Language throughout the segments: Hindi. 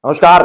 नमस्कार।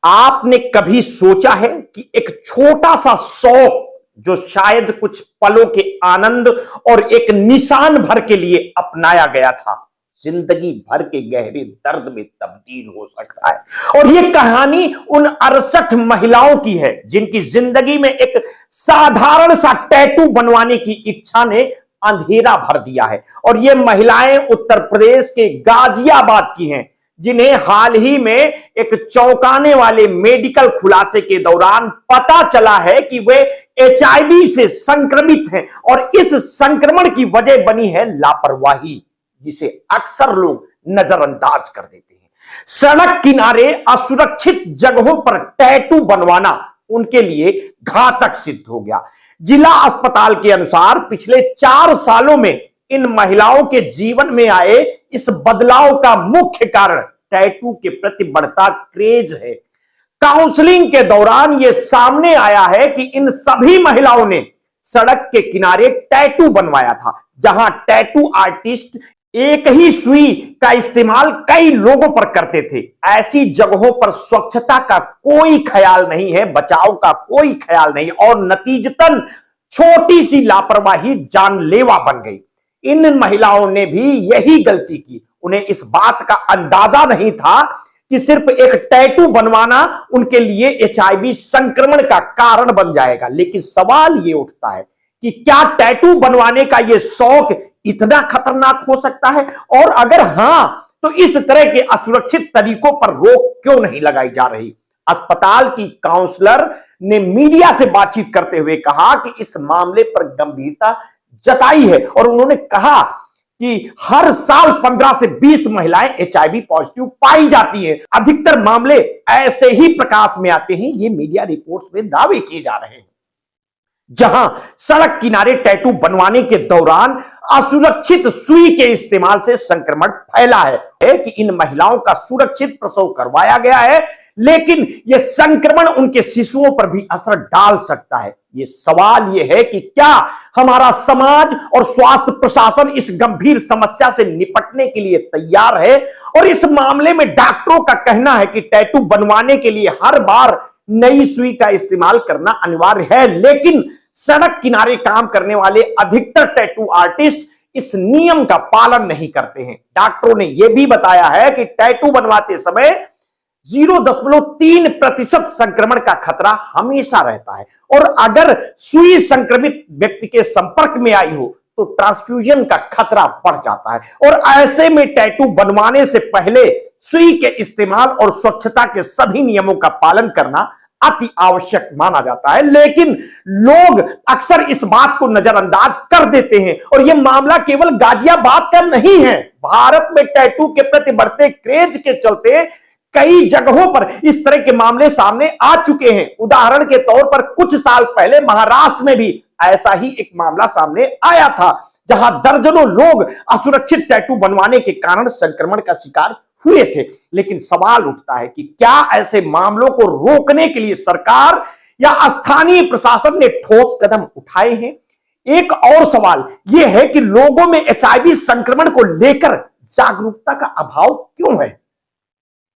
आपने कभी सोचा है कि एक छोटा सा शौक जो शायद कुछ पलों के आनंद और एक निशान भर के लिए अपनाया गया था, जिंदगी भर के गहरे दर्द में तब्दील हो सकता है। और यह कहानी उन 68 महिलाओं की है जिनकी जिंदगी में एक साधारण सा टैटू बनवाने की इच्छा ने अंधेरा भर दिया है। और ये महिलाएं उत्तर प्रदेश के गाजियाबाद की हैं, जिन्हें हाल ही में एक चौंकाने वाले मेडिकल खुलासे के दौरान पता चला है कि वे एचआईवी से संक्रमित हैं और इस संक्रमण की वजह बनी है लापरवाही, जिसे अक्सर लोग नजरअंदाज कर देते हैं। सड़क किनारे असुरक्षित जगहों पर टैटू बनवाना उनके लिए घातक सिद्ध हो गया। जिला अस्पताल के अनुसार पिछले 4 सालों में इन महिलाओं के जीवन में आए इस बदलाव का मुख्य कारण टैटू के प्रति बढ़ता क्रेज है। काउंसलिंग के दौरान यह सामने आया है कि इन सभी महिलाओं ने सड़क के किनारे टैटू बनवाया था, जहां टैटू आर्टिस्ट एक ही सुई का इस्तेमाल कई लोगों पर करते थे। ऐसी जगहों पर स्वच्छता का कोई ख्याल नहीं है, बचाव का कोई ख्याल नहीं, और नतीजतन छोटी सी लापरवाही जानलेवा बन गई। इन महिलाओं ने भी यही गलती की। उन्हें इस बात का अंदाजा नहीं था कि सिर्फ एक टैटू बनवाना उनके लिए एचआईवी संक्रमण का कारण बन जाएगा। लेकिन सवाल यह उठता है कि क्या टैटू बनवाने का यह शौक इतना खतरनाक हो सकता है, और अगर हां तो इस तरह के असुरक्षित तरीकों पर रोक क्यों नहीं लगाई जा रही। अस्पताल की काउंसलर ने मीडिया से बातचीत करते हुए कहा कि इस मामले पर गंभीरता जताई है, और उन्होंने कहा कि हर साल 15 से 20 महिलाएं एचआईवी पॉजिटिव पाई जाती हैं। अधिकतर मामले ऐसे ही प्रकाश में आते हैं, ये मीडिया रिपोर्ट्स में दावे किए जा रहे हैं। जहां सड़क किनारे टैटू बनवाने के दौरान असुरक्षित सुई के इस्तेमाल से संक्रमण फैला है कि इन महिलाओं का सुरक्षित प्रसव करवाया गया है, लेकिन यह संक्रमण उनके शिशुओं पर भी असर डाल सकता है। यह सवाल यह है कि क्या हमारा समाज और स्वास्थ्य प्रशासन इस गंभीर समस्या से निपटने के लिए तैयार है। और इस मामले में डॉक्टरों का कहना है कि टैटू बनवाने के लिए हर बार नई सुई का इस्तेमाल करना अनिवार्य है, लेकिन सड़क किनारे काम करने वाले अधिकतर टैटू आर्टिस्ट इस नियम का पालन नहीं करते हैं। डॉक्टरों ने यह भी बताया है कि टैटू बनवाते समय 0.3% संक्रमण का खतरा हमेशा रहता है, और अगर सुई संक्रमित व्यक्ति के संपर्क में आई हो तो ट्रांसफ्यूजन का खतरा बढ़ जाता है। और ऐसे में टैटू बनवाने से पहले सुई के इस्तेमाल और स्वच्छता के सभी नियमों का पालन करना अति आवश्यक माना जाता है। लेकिन लोग अक्सर इस बात को नजरअंदाज कर देते हैं, और यह मामला केवल गाजियाबाद का नहीं है। भारत में टैटू के प्रति बढ़ते क्रेज के चलते कई जगहों पर इस तरह के मामले सामने आ चुके हैं। उदाहरण के तौर पर कुछ साल पहले महाराष्ट्र में भी ऐसा ही एक मामला सामने आया था, जहां दर्जनों लोग असुरक्षित टैटू बनवाने के कारण संक्रमण का शिकार हुए थे। लेकिन सवाल उठता है कि क्या ऐसे मामलों को रोकने के लिए सरकार या स्थानीय प्रशासन ने ठोस कदम उठाए हैं। एक और सवाल यह है कि लोगों में एचआईवी संक्रमण को लेकर जागरूकता का अभाव क्यों है।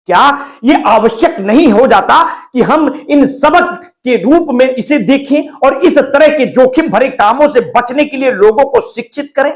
क्या यह आवश्यक नहीं हो जाता कि हम इन सबक के रूप में इसे देखें और इस तरह के जोखिम भरे कामों से बचने के लिए लोगों को शिक्षित करें।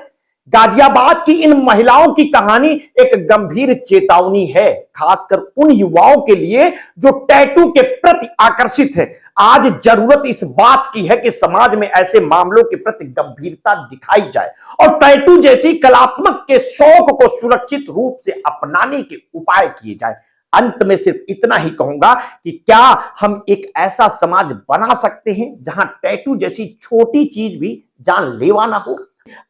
गाजियाबाद की इन महिलाओं की कहानी एक गंभीर चेतावनी है, खासकर उन युवाओं के लिए जो टैटू के प्रति आकर्षित है। आज जरूरत इस बात की है कि समाज में ऐसे मामलों के प्रति गंभीरता दिखाई जाए और टैटू जैसी कलात्मक के शौक को सुरक्षित रूप से अपनाने के उपाय किए जाए। अंत में सिर्फ इतना ही कहूंगा कि क्या हम एक ऐसा समाज बना सकते हैं जहां टैटू जैसी छोटी चीज भी जानलेवा ना हो।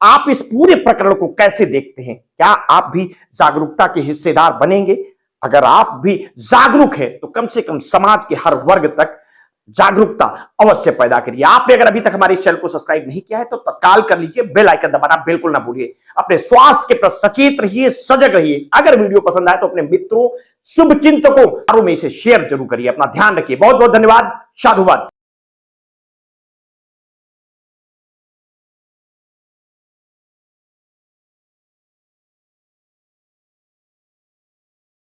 आप इस पूरे प्रकरण को कैसे देखते हैं? क्या आप भी जागरूकता के हिस्सेदार बनेंगे? अगर आप भी जागरूक हैं तो कम से कम समाज के हर वर्ग तक जागरूकता अवश्य पैदा करिए। आपने अगर अभी तक हमारे चैनल को सब्सक्राइब नहीं किया है तो तत्काल कर लीजिए, बेल आइकन दबाना बिल्कुल ना भूलिए। अपने स्वास्थ्य के प्रति सचेत रहिए, सजग रहिए। अगर वीडियो पसंद आए तो अपने मित्रों, शुभचिंतकों में इसे शेयर जरूर करिए। अपना ध्यान रखिए। बहुत बहुत धन्यवाद। साधुवाद।